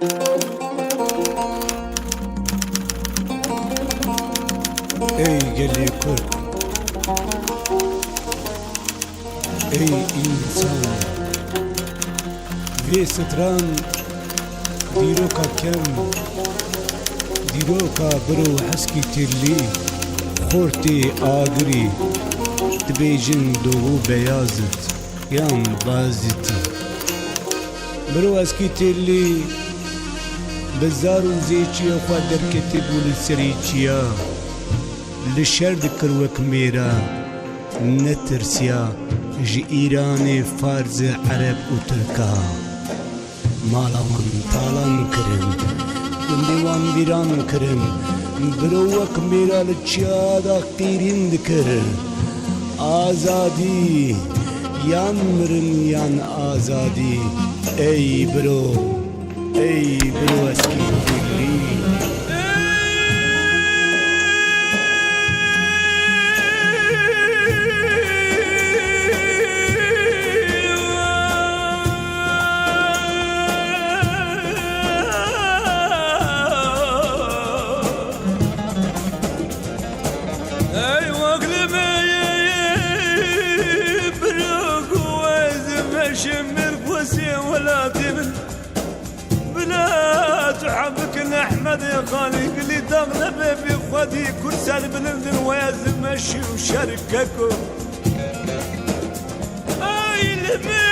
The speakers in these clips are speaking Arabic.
ای گلی کرد، ای انسان وی ستران دیروکا کم، دیروکا برو حسکی تلی خورتی آگری دبیجن دوو بیازت یان بازتی برو اسکی تلی بزارو زیچی خوا درکتی بول سریچیا لشر دکر وک میرا نترسیا جی ایران فارز عرب و ترکا مالوان تالان کرن دیوان ویران کرن برو وک میرا لچیا دا قیرین دکر آزادی یان مرن یان آزادی ای برو اسکی تلی شمر بوسي ولا تمن بلا تحبك احمد يا خالي اللي تغلب في خدي كل سالب لندن ويازم مشي وشارككم اي لبي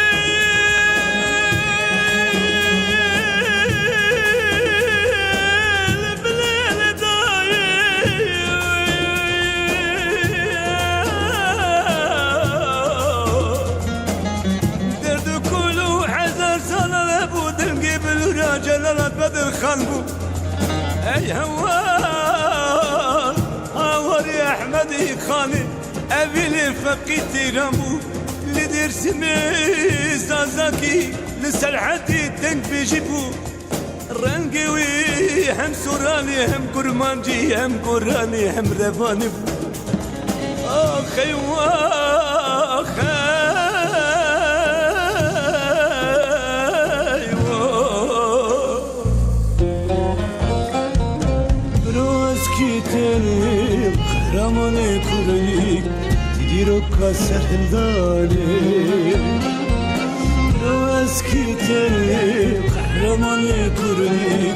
جلالة بدر خانبو اي هوار يا احمد خاني ابي لي فقيتي رامو لدير سمي زازاكي لسلحتي تنك بيجيبو رنقوي هم سوراني هم كرمانجي هم قراني هم رفاني اخي واخي قهرماني كوري تديرو كسر هنداني رواسكي تاني قهرماني كوري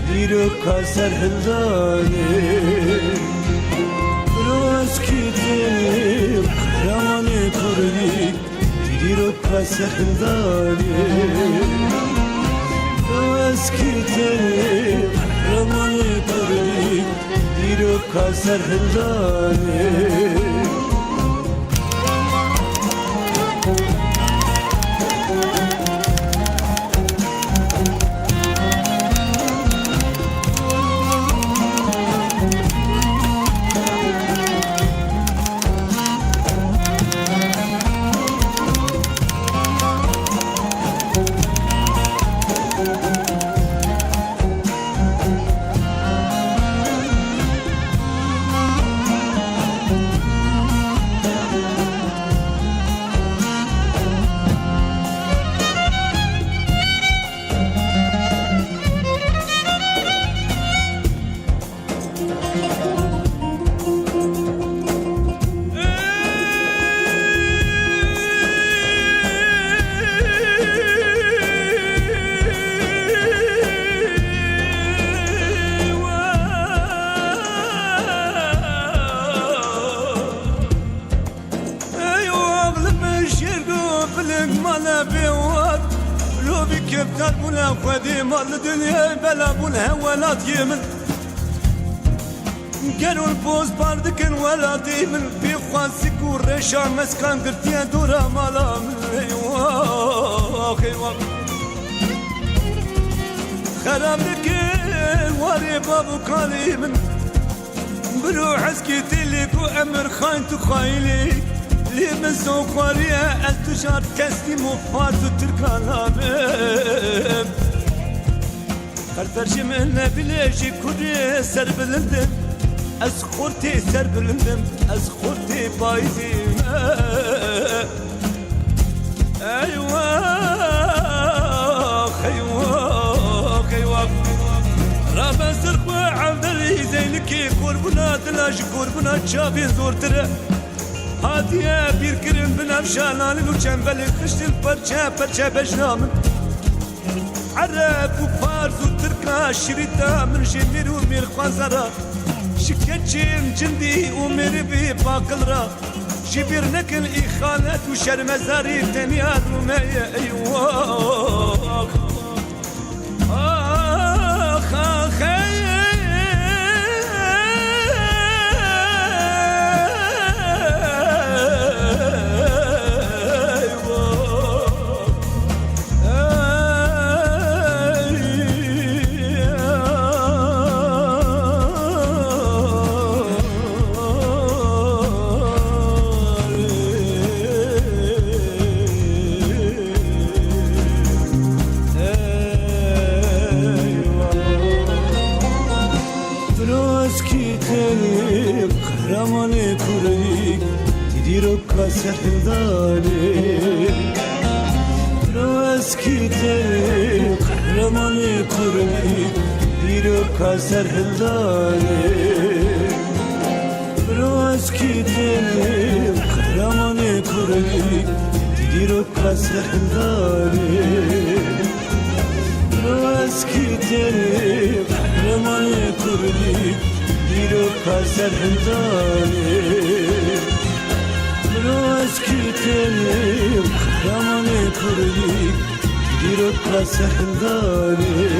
تديرو كسر هنداني رواسكي تاني قهرماني كوري تديرو كسر هنداني رواسكي تاني قهرماني كوري تديرو كسر هنداني مالا بيوار لو بكبتر بولا خدي مال الدنيا بلا بولا ولا تيمن كانوا البوز باردكن ولا تيمن في خواسك والريشة مسكان قرتيا دورا مالا من ايوا خراب لك واري بابو كاليمن بروح اسكيتي لك وامر خاينتو خايلي لي من سوقاريا التجار كسي مفات تركانا بيب خلفرش من بليجي كوري سر بلندم از خورتي سر بلندم از خورتي بايزيم ايوا خيوا ben sırf avdali zeyniki Kurbuna dilaş kurbuna çabi zortire Hadiye bir kirin binavşalanın u çembeli Kıştın parça parça beşnamın Arap u Fars u Türka şirita min jemir u mir khwazara Şiketçim cindi u meri bi bakılra Jibir nekin ihanet u şermezari teniyat u meye eyvah Ah ah Kahramanı kurayı Didirokka serhildani Eski terim kahramanı kurayı Didirokka serhildani Eski terim kahramanı kurayı Didirokka serhildani Eski terim kahramanı kurayı Diroka serhildani Eski terim kahramanı kurayı Diroka serhildani